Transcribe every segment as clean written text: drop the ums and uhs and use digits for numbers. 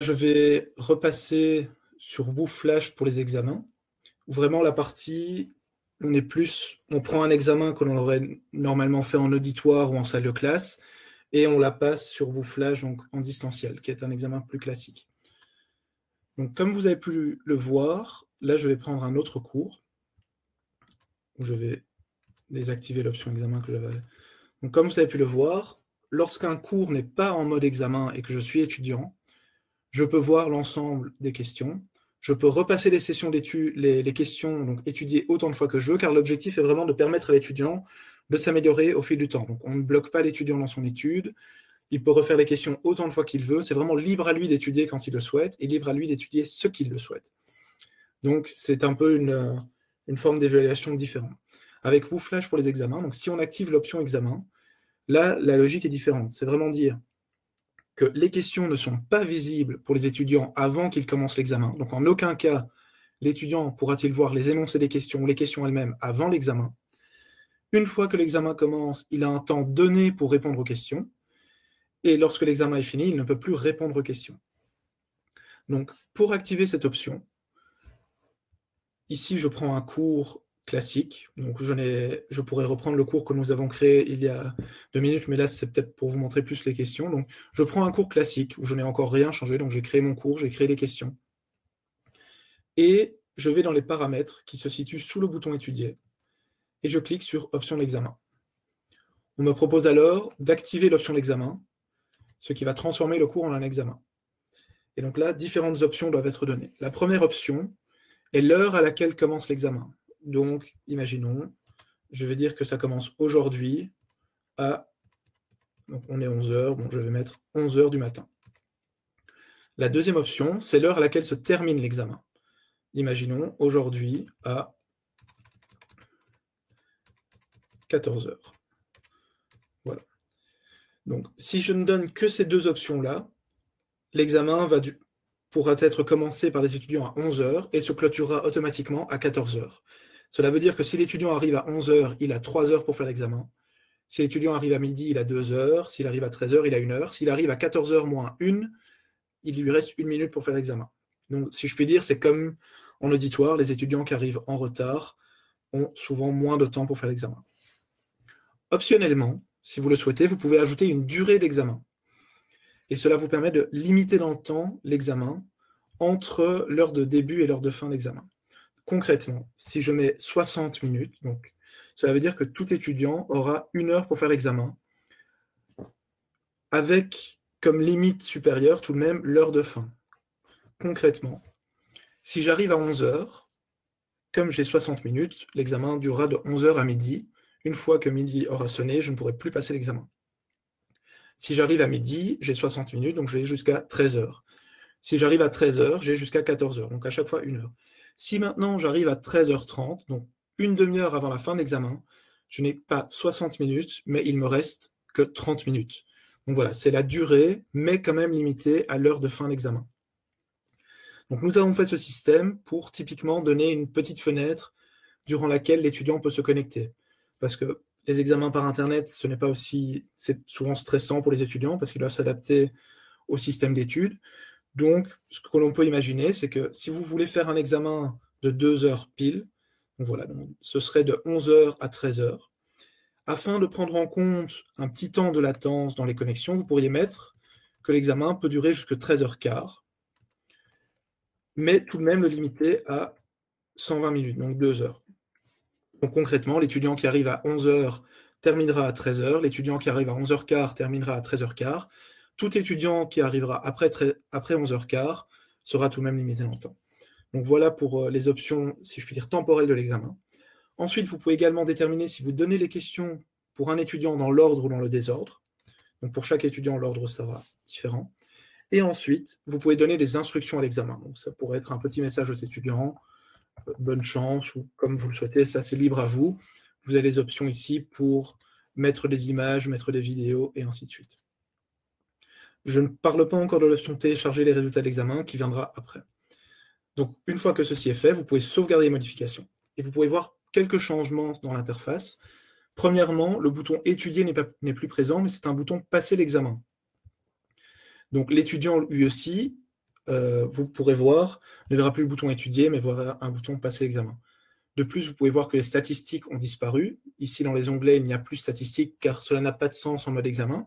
Je vais repasser sur WooFlash pour les examens, où vraiment la partie, on prend un examen que l'on aurait normalement fait en auditoire ou en salle de classe, et on la passe sur WooFlash donc en distanciel, qui est un examen plus classique. Donc comme vous avez pu le voir, là je vais prendre un autre cours, où je vais désactiver l'option examen que j'avais. Donc comme vous avez pu le voir, lorsqu'un cours n'est pas en mode examen et que je suis étudiant, je peux voir l'ensemble des questions. Je peux repasser les sessions d'études, les questions, donc étudier autant de fois que je veux, car l'objectif est vraiment de permettre à l'étudiant de s'améliorer au fil du temps. Donc on ne bloque pas l'étudiant dans son étude, il peut refaire les questions autant de fois qu'il veut, c'est vraiment libre à lui d'étudier quand il le souhaite, et libre à lui d'étudier ce qu'il le souhaite. Donc c'est un peu une forme d'évaluation différente. Avec WooFlash pour les examens, donc si on active l'option examen, là la logique est différente. C'est vraiment dire que les questions ne sont pas visibles pour les étudiants avant qu'ils commencent l'examen. Donc en aucun cas, l'étudiant pourra-t-il voir les énoncés des questions ou les questions elles-mêmes avant l'examen. Une fois que l'examen commence, il a un temps donné pour répondre aux questions. Et lorsque l'examen est fini, il ne peut plus répondre aux questions. Donc pour activer cette option, ici je prends un cours classique. Donc je pourrais reprendre le cours que nous avons créé il y a 2 minutes, mais là c'est peut-être pour vous montrer plus les questions. Donc je prends un cours classique où je n'ai encore rien changé, donc j'ai créé mon cours, j'ai créé les questions. Et je vais dans les paramètres qui se situent sous le bouton étudier, et je clique sur option d'examen. On me propose alors d'activer l'option d'examen, ce qui va transformer le cours en un examen. Et donc là, différentes options doivent être données. La première option est l'heure à laquelle commence l'examen. Donc, imaginons, je vais dire que ça commence aujourd'hui à... Donc, on est 11h, bon, je vais mettre 11h du matin. La deuxième option, c'est l'heure à laquelle se termine l'examen. Imaginons, aujourd'hui à 14h. Voilà. Donc, si je ne donne que ces deux options-là, l'examen pourra être commencé par les étudiants à 11h et se clôturera automatiquement à 14h. Cela veut dire que si l'étudiant arrive à 11h, il a 3 heures pour faire l'examen. Si l'étudiant arrive à midi, il a 2 heures. S'il arrive à 13h, il a 1 heure. S'il arrive à 14h moins 1, il lui reste 1 minute pour faire l'examen. Donc, si je puis dire, c'est comme en auditoire, les étudiants qui arrivent en retard ont souvent moins de temps pour faire l'examen. Optionnellement, si vous le souhaitez, vous pouvez ajouter une durée d'examen. Et cela vous permet de limiter dans le temps l'examen entre l'heure de début et l'heure de fin d'examen. Concrètement, si je mets 60 minutes, donc, ça veut dire que tout étudiant aura 1 heure pour faire l'examen, avec comme limite supérieure tout de même l'heure de fin. Concrètement, si j'arrive à 11h, comme j'ai 60 minutes, l'examen durera de 11h à midi. Une fois que midi aura sonné, je ne pourrai plus passer l'examen. Si j'arrive à midi, j'ai 60 minutes, donc je vais jusqu'à 13h. Si j'arrive à 13h, j'ai jusqu'à 14h, donc à chaque fois 1 heure. Si maintenant j'arrive à 13h30, donc une demi-heure avant la fin de l'examen, je n'ai pas 60 minutes, mais il me reste que 30 minutes. Donc voilà, c'est la durée, mais quand même limitée à l'heure de fin d'examen. Donc nous avons fait ce système pour typiquement donner une petite fenêtre durant laquelle l'étudiant peut se connecter. Parce que les examens par Internet, c'est souvent stressant pour les étudiants parce qu'ils doivent s'adapter au système d'études. Donc, ce que l'on peut imaginer, c'est que si vous voulez faire un examen de 2 heures pile, donc voilà, donc ce serait de 11h à 13h. Afin de prendre en compte un petit temps de latence dans les connexions, vous pourriez mettre que l'examen peut durer jusqu'à 13h15, mais tout de même le limiter à 120 minutes, donc 2 heures. Donc concrètement, l'étudiant qui arrive à 11h terminera à 13h, l'étudiant qui arrive à 11h15 terminera à 13h15, tout étudiant qui arrivera après 11h15 sera tout de même limité dans le temps. Donc voilà pour les options, si je puis dire, temporelles de l'examen. Ensuite, vous pouvez également déterminer si vous donnez les questions pour un étudiant dans l'ordre ou dans le désordre. Donc pour chaque étudiant, l'ordre sera différent. Et ensuite, vous pouvez donner des instructions à l'examen. Donc ça pourrait être un petit message aux étudiants, bonne chance, ou comme vous le souhaitez, ça c'est libre à vous. Vous avez les options ici pour mettre des images, mettre des vidéos, et ainsi de suite. Je ne parle pas encore de l'option télécharger les résultats de l'examen qui viendra après. Donc, une fois que ceci est fait, vous pouvez sauvegarder les modifications. Et vous pouvez voir quelques changements dans l'interface. Premièrement, le bouton étudier n'est plus présent, mais c'est un bouton passer l'examen. Donc, l'étudiant, lui aussi, vous pourrez voir, ne verra plus le bouton étudier, mais verra un bouton passer l'examen. De plus, vous pouvez voir que les statistiques ont disparu. Ici, dans les onglets, il n'y a plus statistiques car cela n'a pas de sens en mode examen.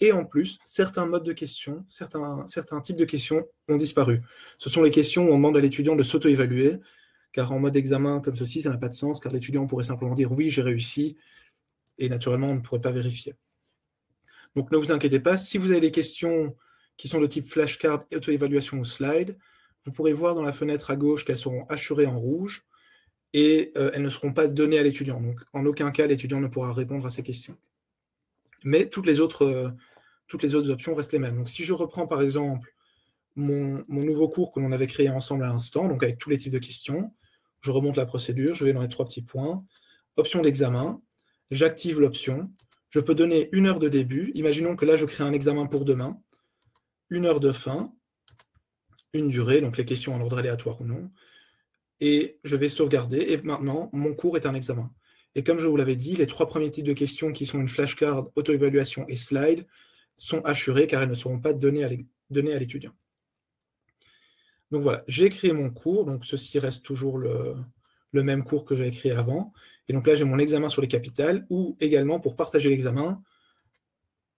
Et en plus, certains modes de questions, certains types de questions ont disparu. Ce sont les questions où on demande à l'étudiant de s'auto-évaluer, car en mode examen comme ceci, ça n'a pas de sens, car l'étudiant pourrait simplement dire « oui, j'ai réussi », et naturellement, on ne pourrait pas vérifier. Donc ne vous inquiétez pas, si vous avez des questions qui sont de type flashcard, auto-évaluation ou slide, vous pourrez voir dans la fenêtre à gauche qu'elles seront hachurées en rouge, et elles ne seront pas données à l'étudiant. Donc en aucun cas, l'étudiant ne pourra répondre à ces questions. Mais toutes les autres options restent les mêmes. Donc si je reprends par exemple mon nouveau cours que l'on avait créé ensemble à l'instant, donc avec tous les types de questions, je remonte la procédure, je vais dans les 3 petits points, option d'examen, j'active l'option, je peux donner 1 heure de début, imaginons que là je crée un examen pour demain, 1 heure de fin, une durée, donc les questions en ordre aléatoire ou non, et je vais sauvegarder, et maintenant mon cours est un examen. Et comme je vous l'avais dit, les 3 premiers types de questions qui sont une flashcard, auto-évaluation et slide sont assurées car elles ne seront pas données à l'étudiant. Donc voilà, j'ai créé mon cours, donc ceci reste toujours le même cours que j'avais créé avant. Et donc là, j'ai mon examen sur les capitales, ou également, pour partager l'examen,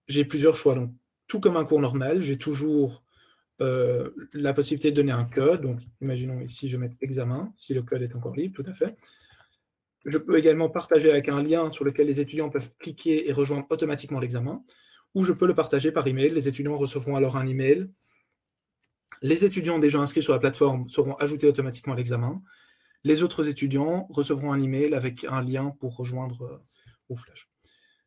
j'ai plusieurs choix. Donc, tout comme un cours normal, j'ai toujours la possibilité de donner un code. Donc, imaginons ici, je vais mettre examen, si le code est encore libre, tout à fait. Je peux également partager avec un lien sur lequel les étudiants peuvent cliquer et rejoindre automatiquement l'examen, ou je peux le partager par email. Les étudiants recevront alors un email. Les étudiants déjà inscrits sur la plateforme seront ajoutés automatiquement à l'examen. Les autres étudiants recevront un email avec un lien pour rejoindre au Flash.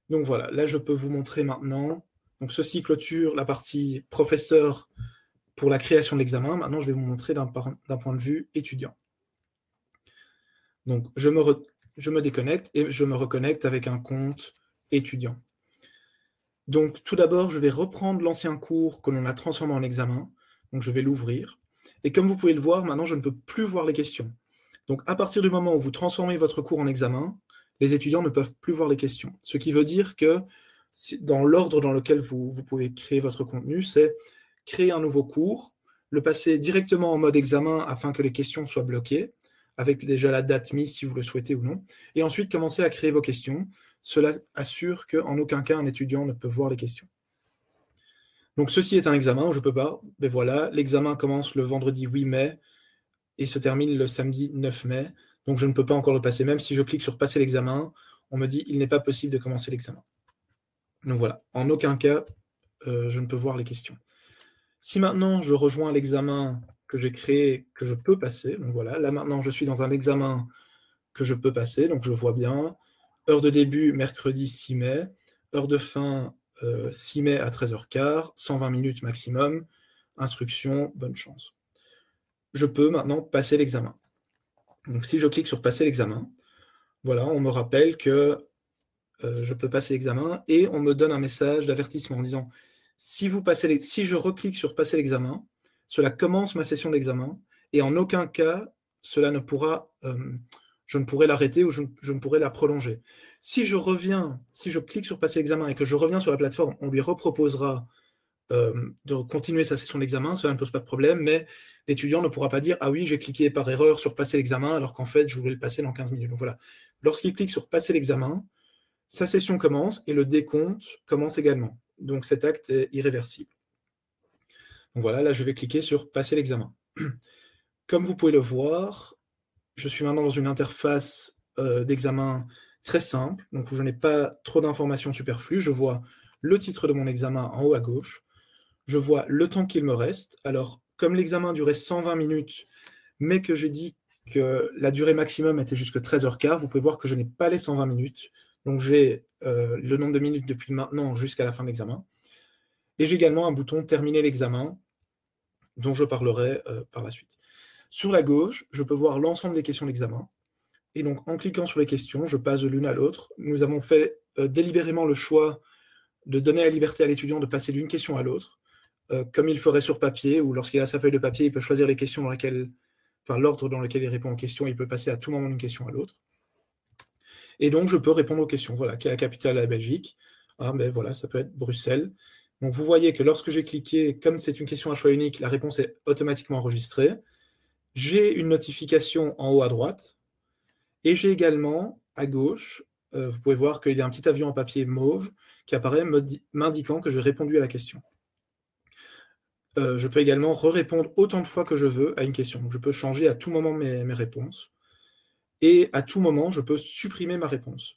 Donc voilà, là je peux vous montrer maintenant. Donc ceci clôture la partie professeur pour la création de l'examen. Maintenant je vais vous montrer d'un point de vue étudiant. Donc je me déconnecte et je me reconnecte avec un compte étudiant. Donc tout d'abord, je vais reprendre l'ancien cours que l'on a transformé en examen. Donc je vais l'ouvrir. Et comme vous pouvez le voir, maintenant je ne peux plus voir les questions. Donc à partir du moment où vous transformez votre cours en examen, les étudiants ne peuvent plus voir les questions. Ce qui veut dire que dans l'ordre dans lequel vous pouvez créer votre contenu, c'est créer un nouveau cours, le passer directement en mode examen afin que les questions soient bloquées, avec déjà la date mise si vous le souhaitez ou non, et ensuite commencer à créer vos questions. Cela assure qu'en aucun cas un étudiant ne peut voir les questions. Donc ceci est un examen où je ne peux pas, mais voilà, l'examen commence le vendredi 8 mai et se termine le samedi 9 mai, donc je ne peux pas encore le passer. Même si je clique sur passer l'examen, on me dit il n'est pas possible de commencer l'examen. Donc voilà, en aucun cas, je ne peux voir les questions. Si maintenant je rejoins l'examen que j'ai créé, que je peux passer, donc voilà, là maintenant je suis dans un examen que je peux passer, donc je vois bien, heure de début mercredi 6 mai, heure de fin 6 mai à 13h15, 120 minutes maximum, instruction, bonne chance. Je peux maintenant passer l'examen. Donc si je clique sur passer l'examen, voilà, on me rappelle que je peux passer l'examen et on me donne un message d'avertissement en disant si je reclique sur passer l'examen, cela commence ma session d'examen et en aucun cas cela ne pourra, je ne pourrai l'arrêter ou je ne pourrai la prolonger. Si je clique sur passer l'examen et que je reviens sur la plateforme, on lui reproposera de continuer sa session d'examen, cela ne pose pas de problème, mais l'étudiant ne pourra pas dire « Ah oui, j'ai cliqué par erreur sur passer l'examen alors qu'en fait, je voulais le passer dans 15 minutes. » Donc voilà, lorsqu'il clique sur passer l'examen, sa session commence et le décompte commence également. Donc cet acte est irréversible. Donc voilà, là je vais cliquer sur passer l'examen. Comme vous pouvez le voir, je suis maintenant dans une interface d'examen très simple, donc où je n'ai pas trop d'informations superflues. Je vois le titre de mon examen en haut à gauche. Je vois le temps qu'il me reste. Alors, comme l'examen durait 120 minutes, mais que j'ai dit que la durée maximum était jusqu'à 13h15, vous pouvez voir que je n'ai pas les 120 minutes. Donc, j'ai le nombre de minutes depuis maintenant jusqu'à la fin de l'examen. Et j'ai également un bouton « Terminer l'examen » dont je parlerai par la suite. Sur la gauche, je peux voir l'ensemble des questions d'examen. Et donc, en cliquant sur les questions, je passe de l'une à l'autre. Nous avons fait délibérément le choix de donner la liberté à l'étudiant de passer d'une question à l'autre, comme il ferait sur papier, ou lorsqu'il a sa feuille de papier, il peut choisir les questions dans lesquelles, enfin l'ordre dans lequel il répond aux questions, il peut passer à tout moment d'une question à l'autre. Et donc, je peux répondre aux questions. Voilà, quelle est la capitale de la Belgique? Ah, ben voilà, ça peut être Bruxelles. Donc vous voyez que lorsque j'ai cliqué, comme c'est une question à choix unique, la réponse est automatiquement enregistrée. J'ai une notification en haut à droite, et j'ai également à gauche, vous pouvez voir qu'il y a un petit avion en papier mauve qui apparaît m'indiquant que j'ai répondu à la question. Je peux également répondre autant de fois que je veux à une question. Donc, je peux changer à tout moment mes réponses. Et à tout moment, je peux supprimer ma réponse.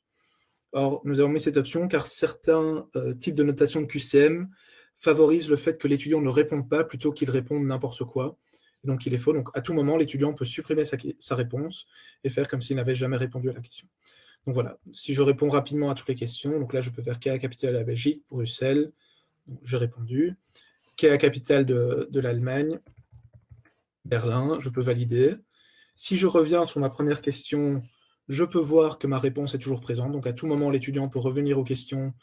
Or, nous avons mis cette option car certains types de notation de QCM favorisent le fait que l'étudiant ne réponde pas plutôt qu'il réponde n'importe quoi. Donc, il est faux. Donc, à tout moment, l'étudiant peut supprimer sa réponse et faire comme s'il n'avait jamais répondu à la question. Donc voilà, si je réponds rapidement à toutes les questions, donc là, je peux faire quelle est la capitale de la Belgique, Bruxelles, j'ai répondu. Quelle est la capitale de l'Allemagne, Berlin, je peux valider. Si je reviens sur ma première question, je peux voir que ma réponse est toujours présente. Donc à tout moment, l'étudiant peut revenir aux questions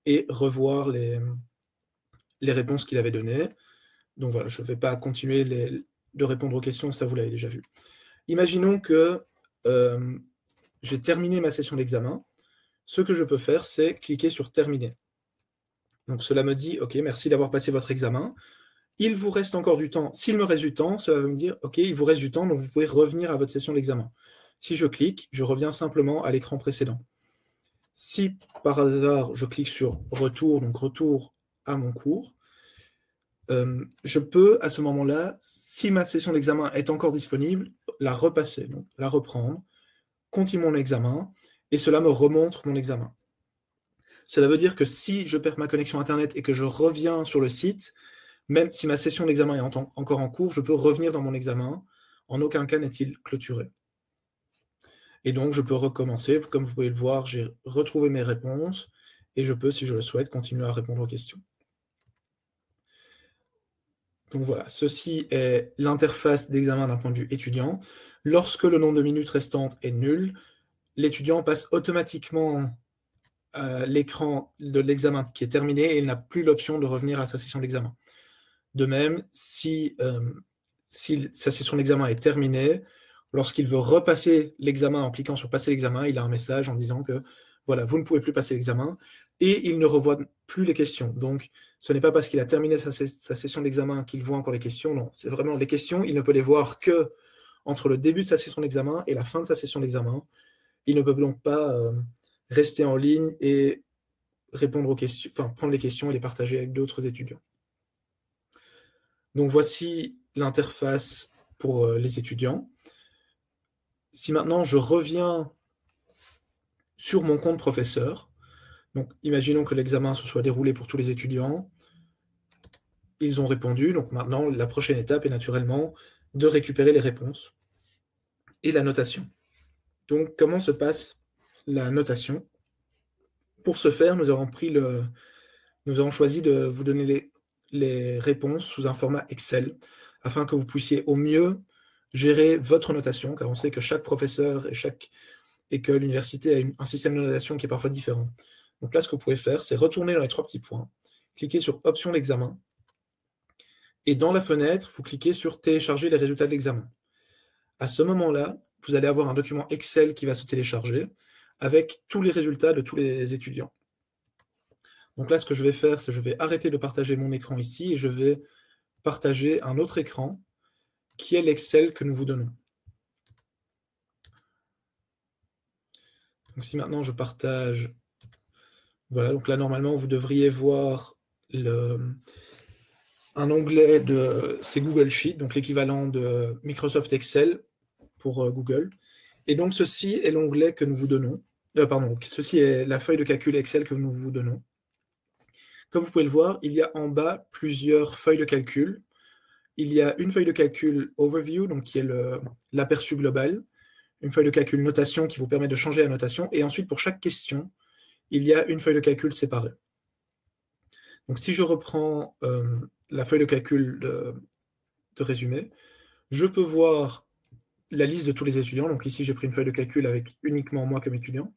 et revoir les réponses qu'il avait données. Donc voilà, je ne vais pas continuer de répondre aux questions, ça vous l'avez déjà vu. Imaginons que j'ai terminé ma session d'examen. Ce que je peux faire, c'est cliquer sur « Terminer ». Donc cela me dit « Ok, merci d'avoir passé votre examen. Il vous reste encore du temps. S'il me reste du temps, cela va me dire « Ok, il vous reste du temps, donc vous pouvez revenir à votre session d'examen ». Si je clique, je reviens simplement à l'écran précédent. Si par hasard, je clique sur « Retour », donc retour à mon cours, je peux, à ce moment-là, si ma session d'examen est encore disponible, la repasser, donc la reprendre, continuer mon examen, et cela me remontre mon examen. Cela veut dire que si je perds ma connexion Internet et que je reviens sur le site, même si ma session d'examen est encore en cours, je peux revenir dans mon examen. En aucun cas n'est-il clôturé. Et donc, je peux recommencer. Comme vous pouvez le voir, j'ai retrouvé mes réponses et je peux, si je le souhaite, continuer à répondre aux questions. Donc voilà, ceci est l'interface d'examen d'un point de vue étudiant. Lorsque le nombre de minutes restantes est nul, l'étudiant passe automatiquement à l'écran de l'examen qui est terminé et il n'a plus l'option de revenir à sa session d'examen. De même, si sa session d'examen est terminée, lorsqu'il veut repasser l'examen en cliquant sur « Passer l'examen », il a un message en disant que voilà, vous ne pouvez plus passer l'examen, et il ne revoit plus les questions. Donc, ce n'est pas parce qu'il a terminé sa session d'examen qu'il voit encore les questions, non, c'est vraiment les questions, il ne peut les voir que entre le début de sa session d'examen et la fin de sa session d'examen. Il ne peut donc pas rester en ligne et répondre aux questions, enfin, prendre les questions et les partager avec d'autres étudiants. Donc voici l'interface pour les étudiants. Si maintenant je reviens sur mon compte professeur, donc imaginons que l'examen se soit déroulé pour tous les étudiants, ils ont répondu, donc maintenant la prochaine étape est naturellement de récupérer les réponses et la notation. Donc comment se passe la notation? Pour ce faire, nous avons choisi de vous donner les réponses sous un format Excel, afin que vous puissiez au mieux gérer votre notation, car on sait que chaque professeur et que l'université a un système de notation qui est parfois différent. Donc là, ce que vous pouvez faire, c'est retourner dans les 3 petits points, cliquer sur « Options d'examen », et dans la fenêtre, vous cliquez sur « Télécharger les résultats de l'examen ». À ce moment-là, vous allez avoir un document Excel qui va se télécharger avec tous les résultats de tous les étudiants. Donc là, ce que je vais faire, c'est que je vais arrêter de partager mon écran ici et je vais partager un autre écran qui est l'Excel que nous vous donnons. Donc si maintenant je partage, voilà, donc là normalement vous devriez voir un onglet c'est Google Sheet, donc l'équivalent de Microsoft Excel pour Google. Et donc ceci est l'onglet que nous vous donnons, ceci est la feuille de calcul Excel que nous vous donnons. Comme vous pouvez le voir, il y a en bas plusieurs feuilles de calcul. Il y a une feuille de calcul Overview, donc qui est l'aperçu global, une feuille de calcul notation qui vous permet de changer la notation, et ensuite pour chaque question, il y a une feuille de calcul séparée. Donc si je reprends la feuille de calcul de résumé, je peux voir la liste de tous les étudiants. Donc ici, j'ai pris une feuille de calcul avec uniquement moi comme étudiant.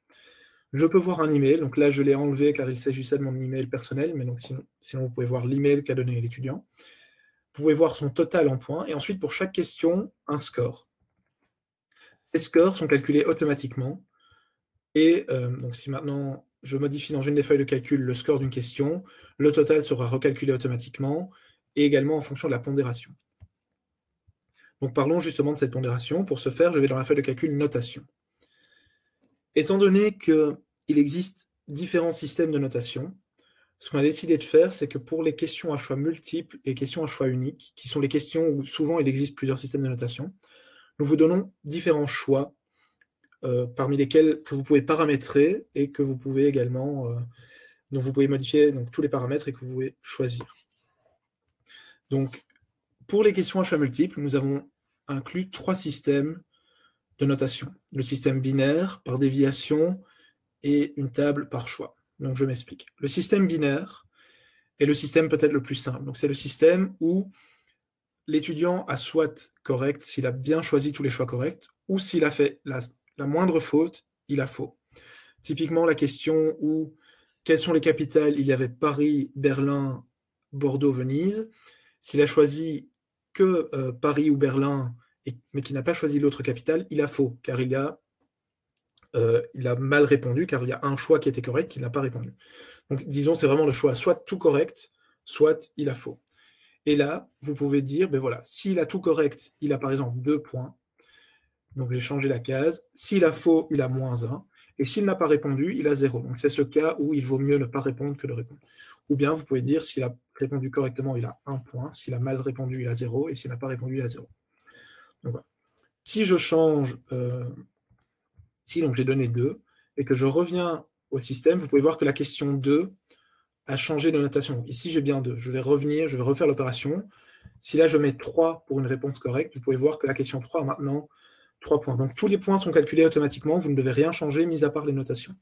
Je peux voir un email, donc là je l'ai enlevé car il s'agissait de mon email personnel, mais donc sinon vous pouvez voir l'email qu'a donné l'étudiant. Vous pouvez voir son total en points, et ensuite pour chaque question, un score. Ces scores sont calculés automatiquement, et donc si maintenant je modifie dans une des feuilles de calcul le score d'une question, le total sera recalculé automatiquement, et également en fonction de la pondération. Donc parlons justement de cette pondération. Pour ce faire, je vais dans la feuille de calcul notation. Étant donné qu'il existe différents systèmes de notation, ce qu'on a décidé de faire, c'est que pour les questions à choix multiples et questions à choix unique, qui sont les questions où souvent il existe plusieurs systèmes de notation, nous vous donnons différents choix, parmi lesquels que vous pouvez paramétrer et que vous pouvez également, dont vous pouvez modifier donc, tous les paramètres et que vous pouvez choisir. Donc, pour les questions à choix multiples, nous avons inclus 3 systèmes de notation. Le système binaire par déviation et une table par choix. Donc, je m'explique. Le système binaire est le système peut-être le plus simple. Donc, c'est le système où l'étudiant a soit correct s'il a bien choisi tous les choix corrects, ou s'il a fait la moindre faute, il a faux. Typiquement, la question où quelles sont les capitales, il y avait Paris, Berlin, Bordeaux, Venise. S'il a choisi que Paris ou Berlin, mais qu'il n'a pas choisi l'autre capitale, il a faux, car il a mal répondu, car il y a un choix qui était correct qu'il n'a pas répondu. Donc, disons, c'est vraiment le choix, soit tout correct, soit il a faux. Et là, vous pouvez dire, ben voilà, s'il a tout correct, il a par exemple 2 points. Donc, j'ai changé la case. S'il a faux, il a -1. Et s'il n'a pas répondu, il a 0. Donc, c'est ce cas où il vaut mieux ne pas répondre que de répondre. Ou bien, vous pouvez dire, s'il a répondu correctement, il a 1 point. S'il a mal répondu, il a 0. Et s'il n'a pas répondu, il a 0. Donc, voilà. Si je change, si donc j'ai donné 2, et que je reviens au système, vous pouvez voir que la question 2 a changé de notation. Ici, j'ai bien 2. Je vais revenir, je vais refaire l'opération. Si là, je mets 3 pour une réponse correcte, vous pouvez voir que la question 3 a maintenant 3 points. Donc, tous les points sont calculés automatiquement. Vous ne devez rien changer, mis à part les notations.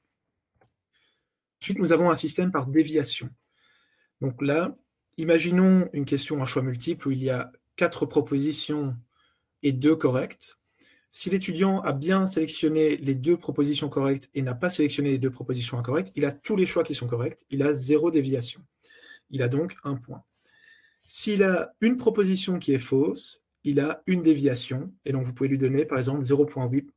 Ensuite, nous avons un système par déviation. Donc là, imaginons une question à choix multiple où il y a 4 propositions et 2 correctes. Si l'étudiant a bien sélectionné les 2 propositions correctes et n'a pas sélectionné les 2 propositions incorrectes, il a tous les choix qui sont corrects, il a 0 déviation. Il a donc 1 point. S'il a une proposition qui est fausse, il a une déviation, et donc vous pouvez lui donner par exemple 0,8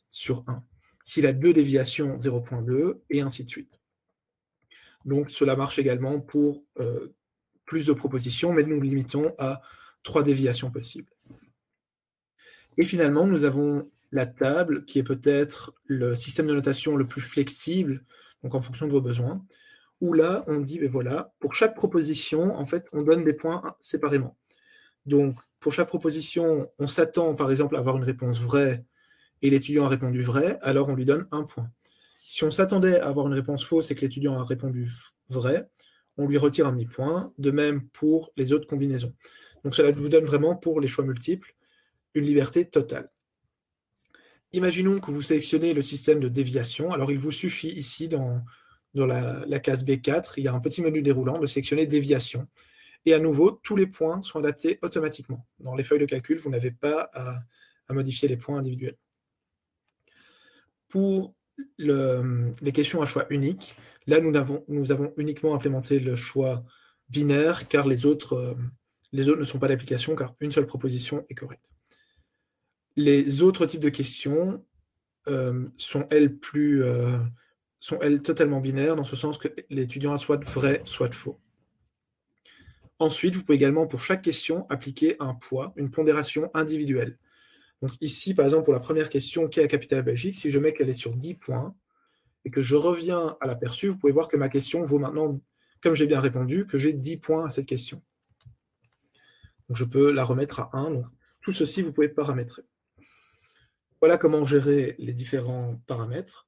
sur 1. S'il a 2 déviations, 0,2, et ainsi de suite. Donc cela marche également pour plus de propositions, mais nous limitons à 3 déviations possibles. Et finalement, nous avons la table, qui est peut-être le système de notation le plus flexible, donc en fonction de vos besoins, où là, on dit, ben voilà, pour chaque proposition, en fait, on donne des points séparément. Donc, pour chaque proposition, on s'attend, par exemple, à avoir une réponse vraie, et l'étudiant a répondu vrai, alors on lui donne 1 point. Si on s'attendait à avoir une réponse fausse et que l'étudiant a répondu vrai, on lui retire un demi-point, de même pour les autres combinaisons. Donc, cela vous donne vraiment, pour les choix multiples, une liberté totale. Imaginons que vous sélectionnez le système de déviation. Alors, il vous suffit ici, dans la case B4, il y a un petit menu déroulant de sélectionner déviation. Et à nouveau, tous les points sont adaptés automatiquement. Dans les feuilles de calcul, vous n'avez pas à modifier les points individuels. Pour les questions à choix unique, là, nous avons uniquement implémenté le choix binaire, car les autres ne sont pas d'application, car une seule proposition est correcte. Les autres types de questions sont, elles, totalement binaires, dans ce sens que l'étudiant a soit vrai, soit faux. Ensuite, vous pouvez également, pour chaque question, appliquer un poids, une pondération individuelle. Donc ici, par exemple, pour la première question, quelle est la capitale Belgique, si je mets qu'elle est sur 10 points, et que je reviens à l'aperçu, vous pouvez voir que ma question vaut maintenant, comme j'ai bien répondu, que j'ai 10 points à cette question. Donc je peux la remettre à 1. Donc, tout ceci, vous pouvez paramétrer. Voilà comment gérer les différents paramètres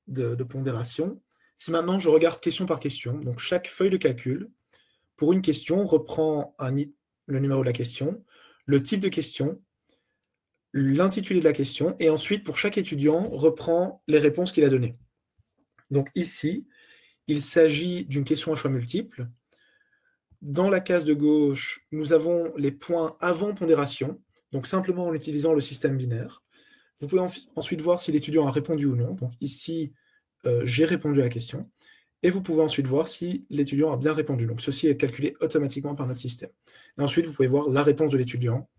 de pondération. Si maintenant je regarde question par question, donc chaque feuille de calcul, pour une question, reprend le numéro de la question, le type de question, l'intitulé de la question, et ensuite, pour chaque étudiant, reprend les réponses qu'il a données. Donc ici, il s'agit d'une question à choix multiples. Dans la case de gauche, nous avons les points avant pondération, donc simplement en utilisant le système binaire. Vous pouvez ensuite voir si l'étudiant a répondu ou non. Donc ici, j'ai répondu à la question. Et vous pouvez ensuite voir si l'étudiant a bien répondu. Donc ceci est calculé automatiquement par notre système. Et ensuite, vous pouvez voir la réponse de l'étudiant.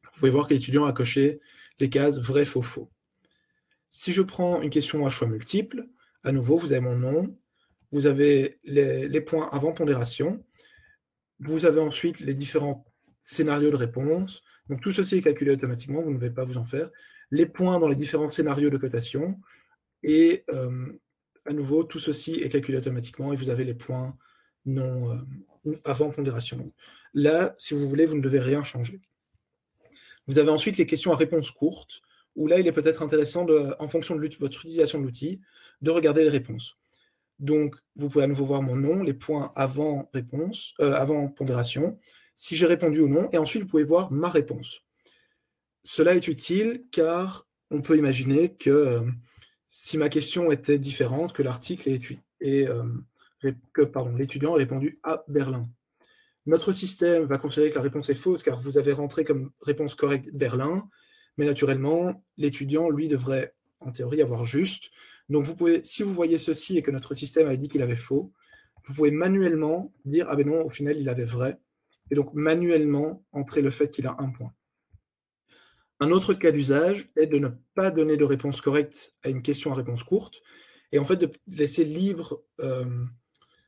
Vous pouvez voir que l'étudiant a coché les cases vrai, faux, faux. Si je prends une question à choix multiples, À nouveau, vous avez mon nom, vous avez les points avant pondération, vous avez ensuite les différents scénarios de réponse. Donc tout ceci est calculé automatiquement, vous ne devez pas vous en faire. Les points dans les différents scénarios de cotation, et à nouveau, tout ceci est calculé automatiquement, et vous avez les points non, avant pondération. Là, si vous voulez, vous ne devez rien changer. Vous avez ensuite les questions à réponse courte, où là, il est peut-être intéressant, en fonction de votre utilisation de l'outil, de regarder les réponses. Donc, vous pouvez à nouveau voir mon nom, les points avant réponse, avant pondération, si j'ai répondu ou non, et ensuite vous pouvez voir ma réponse. Cela est utile car on peut imaginer que si ma question était différente, que l'article l'étudiant a répondu à Berlin. Notre système va considérer que la réponse est fausse car vous avez rentré comme réponse correcte Berlin, mais naturellement, l'étudiant, lui, devrait en théorie avoir juste. Donc vous pouvez, si vous voyez ceci et que notre système avait dit qu'il avait faux, vous pouvez manuellement dire « Ah ben non, au final, il avait vrai », et donc manuellement entrer le fait qu'il a un point. Un autre cas d'usage est de ne pas donner de réponse correcte à une question à réponse courte, et en fait de laisser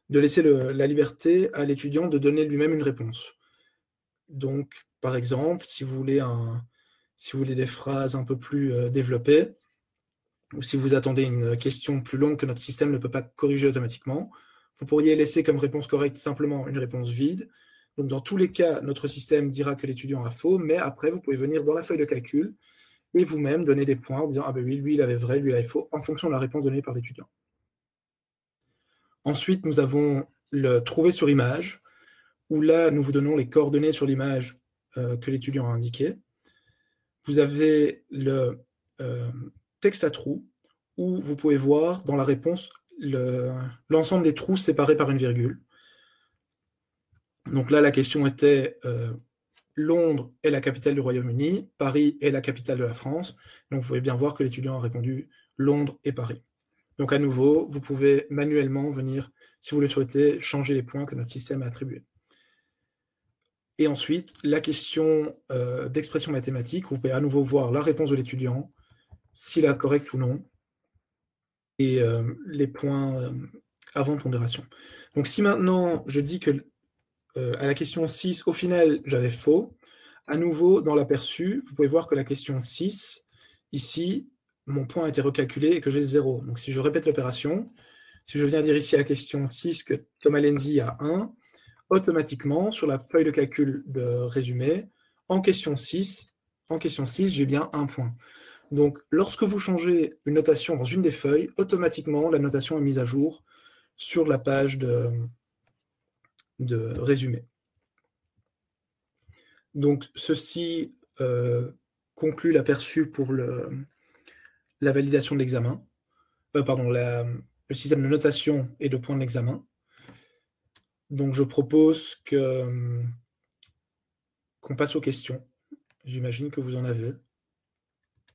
la liberté à l'étudiant de donner lui-même une réponse. Donc, par exemple, si vous voulez des phrases un peu plus développées, ou si vous attendez une question plus longue que notre système ne peut pas corriger automatiquement, vous pourriez laisser comme réponse correcte simplement une réponse vide. Donc, dans tous les cas, notre système dira que l'étudiant a faux, mais après, vous pouvez venir dans la feuille de calcul et vous-même donner des points en disant « Ah ben oui, lui, il avait vrai, lui, il avait faux », en fonction de la réponse donnée par l'étudiant. Ensuite, nous avons le « Trouver sur image », où là, nous vous donnons les coordonnées sur l'image que l'étudiant a indiquées. Vous avez le texte à trous, où vous pouvez voir dans la réponse l'ensemble des trous séparés par une virgule. Donc là, la question était Londres est la capitale du Royaume-Uni, Paris est la capitale de la France. Donc vous pouvez bien voir que l'étudiant a répondu Londres et Paris. Donc à nouveau, vous pouvez manuellement venir, si vous le souhaitez, changer les points que notre système a attribués. Et ensuite, la question d'expression mathématique, vous pouvez à nouveau voir la réponse de l'étudiant, s'il a correct ou non, et les points avant pondération. Donc si maintenant je dis que à la question 6, au final, j'avais faux, à nouveau, dans l'aperçu, vous pouvez voir que la question 6, ici, mon point a été recalculé et que j'ai 0. Donc si je répète l'opération, si je viens dire ici à la question 6 que Thomas Lenzi a 1, automatiquement, sur la feuille de calcul de résumé, en question 6, j'ai bien un point. Donc, lorsque vous changez une notation dans une des feuilles, automatiquement, la notation est mise à jour sur la page de résumé. Donc, ceci conclut l'aperçu pour la validation de l'examen, le système de notation et de points de l'examen. Donc, je propose qu'on passe aux questions. J'imagine que vous en avez.